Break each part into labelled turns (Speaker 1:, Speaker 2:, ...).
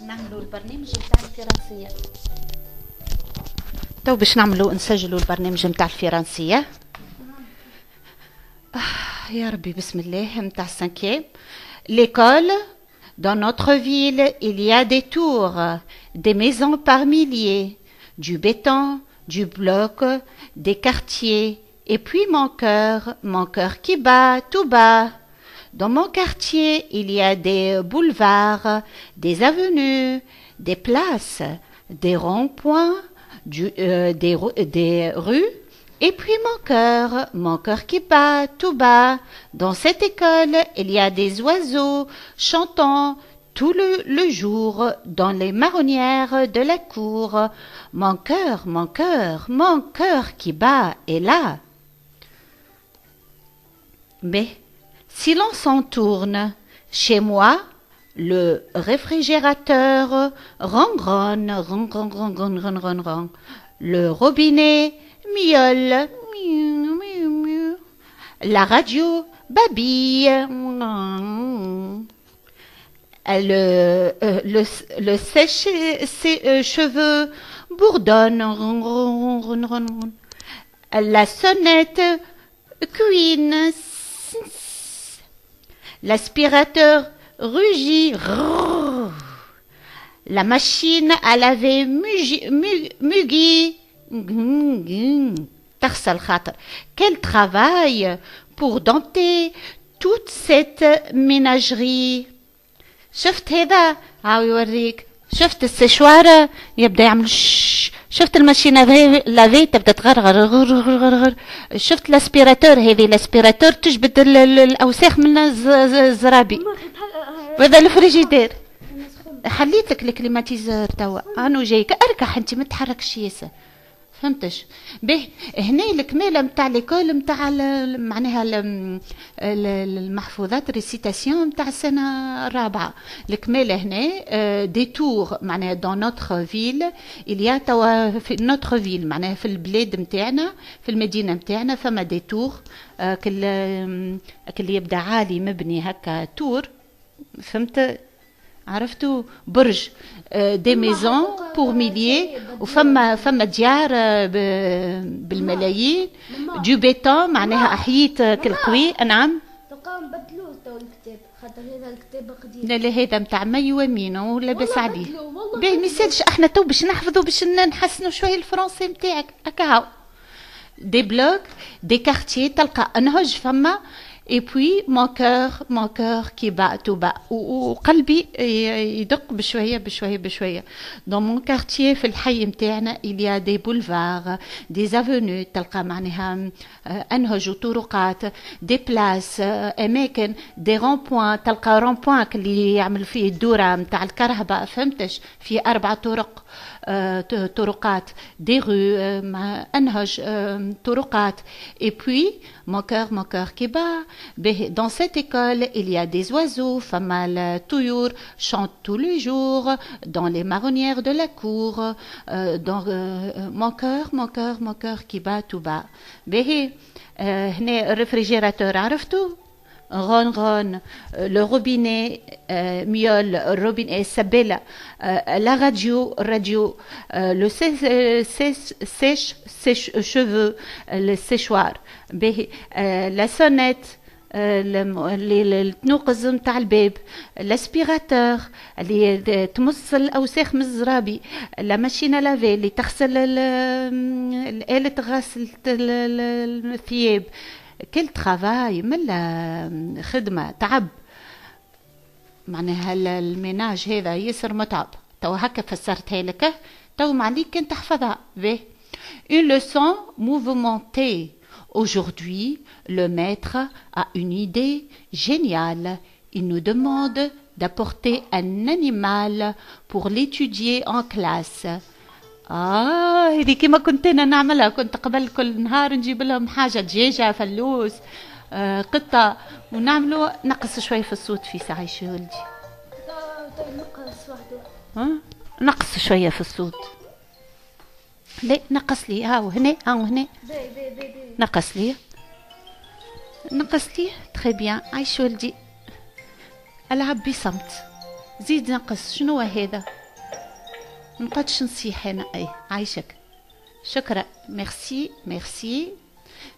Speaker 1: نعملوا البرنامج نتاع الفرنسية. تو باش نعملوا نسجلوا البرنامج نتاع الفرنسية. يا ربي بسم الله. نتاع السانكيام. L'école, dans notre ville, il y a des tours, des maisons par milliers, du béton, du bloc, des quartiers, et puis mon cœur qui bat tout bas. Dans mon quartier, il y a des boulevards, des avenues, des places, des ronds-points, des rues, et puis mon cœur qui bat tout bas. Dans cette école, il y a des oiseaux chantant tout le jour dans les marronnières de la cour. Mon cœur qui bat est là. Mais si l'on s'en tourne, chez moi, le réfrigérateur ronronne, le robinet miaule, la radio babille, le sèche-cheveux bourdonne, la sonnette cuine, l'aspirateur rugit, la machine à laver mugit. Quel travail pour dompter toute cette ménagerie. شفت هذا هاو يوريك. شفت السشوار يبدا يعمل شفت الماشينه لافي تبدا تغرغر. شفت الاسبيراتور هذه الاسبيراتور تجبد الاوساخ من الزرابي. وهذا الفريجيدير حليت لك الكليماتيزور توا انو جايك اركح انت ما تتحركش ياسر فهمتش. به هنا الكماله نتاع ليكول نتاع معناها المحفوظات ريسيتاسيون نتاع السنه الرابعه. الكماله هنا دي تور معناها دون نوتر فيل اليا توا في نوتر فيل معناها في البلاد نتاعنا في المدينه نتاعنا فما دي تور كل يبدا عالي مبني هكا تور فهمت. عرفتوا برج دي ميزون بور ميليي وفما ديار بالملايين دو بيتون معناها احييت كالقوي. نعم
Speaker 2: تلقاهم بدلوه تو الكتاب خاطر هذا الكتاب قديم.
Speaker 1: لا هذا نتاع مي ومينو ولا بس عليه باهي ما يسالش احنا تو باش نحفظوا باش نحسنوا شويه الفرنسي نتاعك هكا هاو. دي بلوك دي كارتيي تلقى انهج فما et puis mon cœur qui bat tout bas وقلبي يدق بشويه بشويه. dans mon quartier في الحي نتاعنا il y a des boulevards des avenues تلقى معناها انهج وطرقات des places اماكن des ronds-points تلقى rond-point اللي يعمل فيه الدوره نتاع الكرهبه فهمتش في 4 طرق طرقات des rues انهج طرقات et puis mon cœur qui bat. Dans cette école, il y a des oiseaux, famal tuyur, chantent tous les jours dans les marronnières de la cour. Dans mon cœur qui bat tout bas. هنا الريفريجيراتور عرفتوا ronronne, le robinet miaule, le robinet sabella, la radio, le sèche-cheveux, le séchoir, la sonnette, التنوقز نتاع الباب الاسبيراتور اللي تمص الاوساخ من الزرابي لا ماشينه لافي اللي تغسل آلة غسل الثياب كل ترافاي من خدمه تعب معناها الميناج هذا ياسر متعب تو هكا فسرتها لك تو معليك كنت تحفظها به une leçon mouvementée. Aujourd'hui, le maître a une idée géniale. Il nous demande d'apporter un animal pour l'étudier en classe. هذه كما كنت أنا نعملها كنت قبل كل نهار نجيب لهم حاجة دجاجة فلوس قطة ونعملوا نقص شوي في الصوت في ساعة شو ولدي
Speaker 2: نقص وحده
Speaker 1: نقص شوية في الصوت لا نقص لي هاو هنا نقص لي تري بيان عايش ولدي العب بصمت زيد نقص شنو هذا منقعدش نصيح انا اي عايشك شكرا ميرسي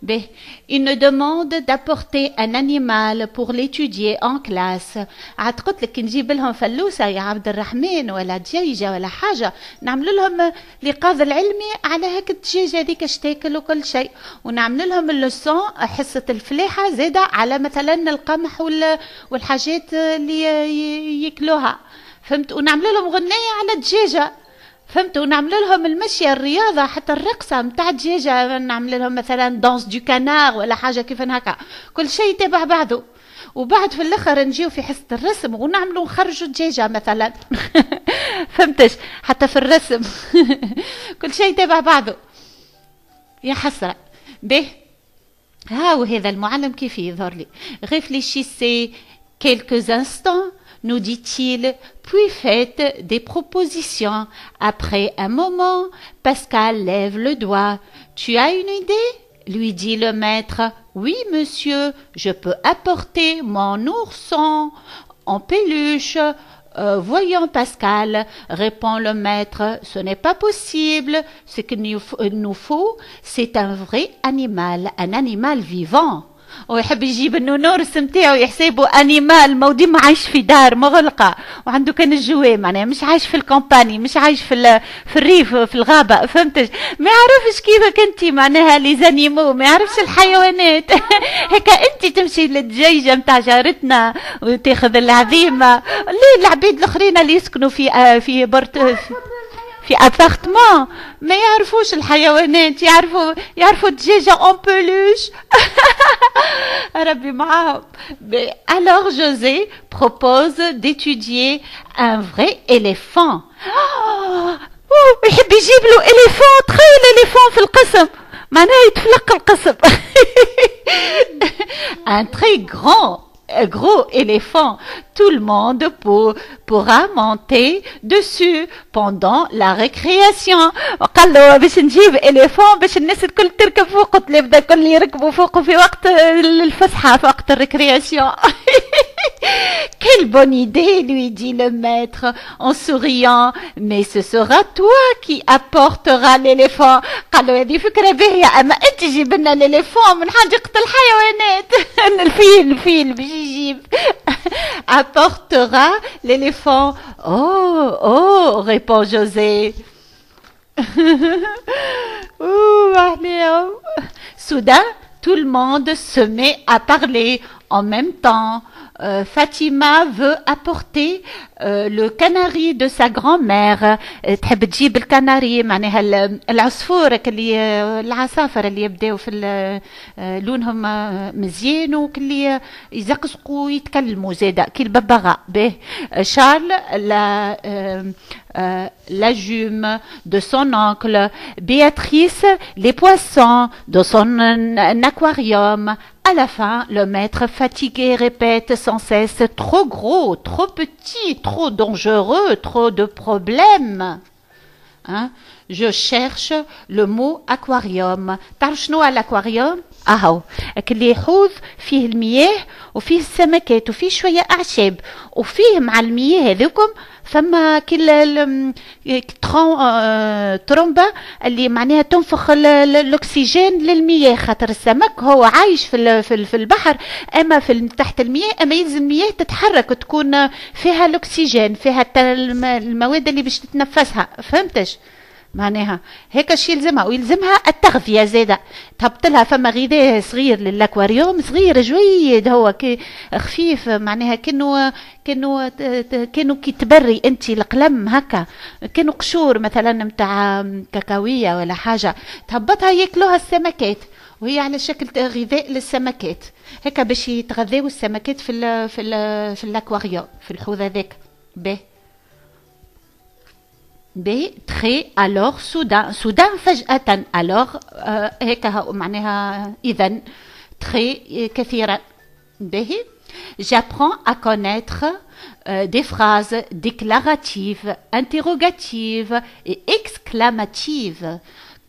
Speaker 1: به il nous demande d'apporter un animal pour l'étudier en classe عاد قلت لك نجيب لهم فلوسه يا عبد الرحمن ولا دجاجه ولا حاجه نعمل لهم الايقاظ العلمي على هيك الدجاجه هذيك اش تاكل وكل شيء ونعمل لهم اللسون حصه الفلاحه زاده على مثلا القمح والحاجات اللي ياكلوها فهمت ونعمل لهم غنيه على الدجاجه فهمتوا نعمل لهم المشي الرياضه حتى الرقصه نتاع الدجاجه نعمل لهم مثلا دانس دو كانار ولا حاجه كيف هكا كل شيء تبع بعضه وبعد في الاخر نجيو في حصه الرسم ونعملوا نخرجوا الدجاجه مثلا فهمتش حتى في الرسم كل شيء تبع بعضه يا حسره به هاو هذا المعلم كيف يظهر لي réfléchissez quelques instants nous dit-il, puis faites des propositions. Après un moment, Pascal lève le doigt. Tu as une idée? Lui dit le maître. Oui, monsieur, je peux apporter mon ourson en peluche. Voyons Pascal, répond le maître, ce n'est pas possible. Ce qu'il nous faut, c'est un vrai animal, un animal vivant. ويحب يجيب النونورس نتاعو يحسبه انيمال مودي ما عايش في دار مغلقه وعنده كان الجواه معناها مش عايش في الكومباني مش عايش في الريف في الغابه فهمتش ما يعرفش كيفك انت معناها لي زانيمو ما يعرفش الحيوانات هكا انت تمشي للدجاجه نتاع جارتنا وتاخذ العظيمه ليه العبيد الاخرين اللي يسكنوا في ابارتمون ما يعرفوش الحيوانات يعرفوا الدجاجه اون بولوش ربي معاهم alors José propose d'étudier un vrai éléphant يحب يجيب له éléphant تخيل éléphant في القسم معناه يتفلق القسم un très gros éléphant. Tout le monde pourra monter dessus pendant la récréation. قال له باش نجيب éléphant باش الناس الكل تركب فوق تبدا الكل يركبوا فوق في وقت الفسحة في وقت الريكرياسيون. Quelle bonne idée, lui dit le maître en souriant. Mais ce sera toi qui apportera l'éléphant. قال له هذه فكرة باهية أما أنت جيب لنا l'éléphant من حديقة الحيوانات. الفيل باش يجيب. Apportera l'éléphant. Oh, répond José. Soudain, tout le monde se met à parler en même temps. Fatima veut apporter le canari de sa grand-mère. تحب تجيب الكناري معناها العصفور العصافر اللي يبداو في لونهم مزيان وكلي يزقزقوا ويتكلموا زاده كي الببغاء به شارل la jume de son oncle, Béatrice les poissons de son aquarium. À la fin, le maître fatigué répète sans cesse « Trop gros, trop petit, trop dangereux, trop de problèmes ». Je cherche le mot aquarium. تعرف شنو l'aquarium? اهو اللي يحوض فيه المياه وفيه السمكات وفيه شويه اعشاب وفيه مع المياه هذوكم فما ترومبا اللي معناها تنفخ الاكسجين للمياه خاطر السمك هو عايش في البحر اما تحت المياه اما يلزم المياه تتحرك تكون فيها الاكسجين فيها المواد اللي باش تتنفسها فهمتش معناها هيك شي يلزمها ويلزمها التغذية زادة تهبط لها فما غذاء صغير للاكواريوم صغير جويد هو كي خفيف معناها كانوا كي تبري انت القلم هكا كانوا قشور مثلا نتاع كاكاوية ولا حاجة تهبطها ياكلوها السمكات وهي على شكل غذاء للسمكات هكا باش يتغذاو السمكات في الاكواريوم في الحوض هذاك به très alors soudain فجأة alors هيك معناها إذن très كثيرا به j'apprends à connaître des phrases déclaratives, interrogatives et exclamatives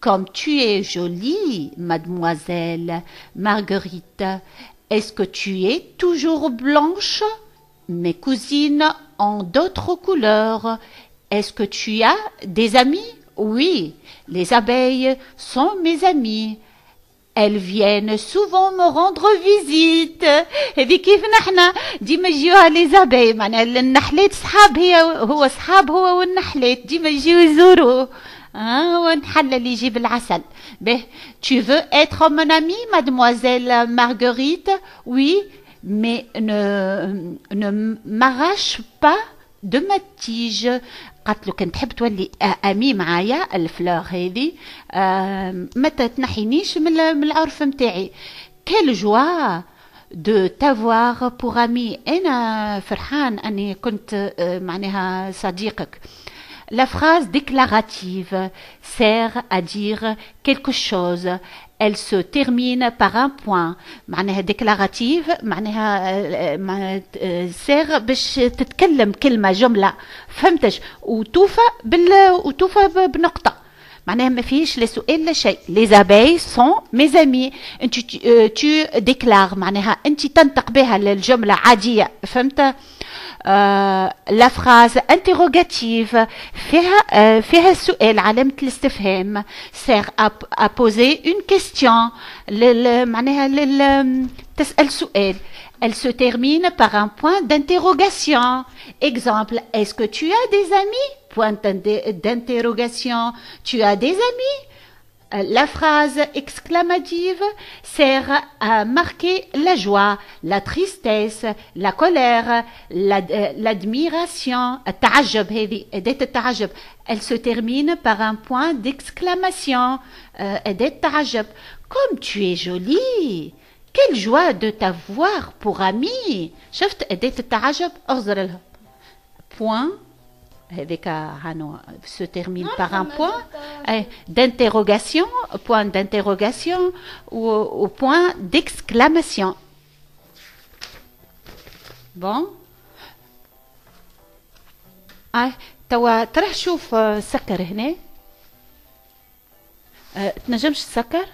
Speaker 1: comme tu es jolie, mademoiselle Marguerite. Est-ce que tu es toujours blanche? Mes cousines ont d'autres couleurs. Est-ce que tu as des amis? Oui, les abeilles sont mes amies. Elles viennent souvent me rendre visite. هذي كيف نحنا ديما يجيوها لي زابي معناها النحلات صحاب هو صحاب هو والنحلات ديما يجيو يزوروه هو النحل اللي يجيب العسل به tu veux être mon amie mademoiselle Marguerite? Oui, mais ne m'arrache pas de ma tige. قالت له كان تحب تولي امي معايا الفلور هذه ما تنحينيش من العرف نتاعي. كل جوا دو تافوار بور امي انا فرحان اني كنت معناها صديقك. La phrase déclarative sert à dire quelque chose. Elle se termine par un point. معناها déclarative معناها سير باش تتكلم كلمة جملة فهمتش وتوفى بنقطة معناها ما فيش لا سؤال لا شيء. Les abeilles sont mes amis. tu déclares معناها انت تنطق بها الجملة عادية فهمت. La phrase interrogative فيها السؤال علامة الاستفهام sert à poser une question معناها تسأل سؤال. Elle se termine par un point d'interrogation. Exemple, est-ce que tu as des amis? Point d'interrogation. Tu as des amis? La phrase exclamative sert à marquer la joie, la tristesse, la colère, l'admiration. التعجب هذه أداة التعجب. Elle se termine par un point d'exclamation. أداة التعجب. Comme tu es jolie. Quelle joie de t'avoir pour amie. شفت أداة التعجب أغزر لها. Point. Avec se termine par un point d'interrogation, point d'interrogation ou point d'exclamation. Bon. توا ترى شوف سكر هنا تنجمش تسكر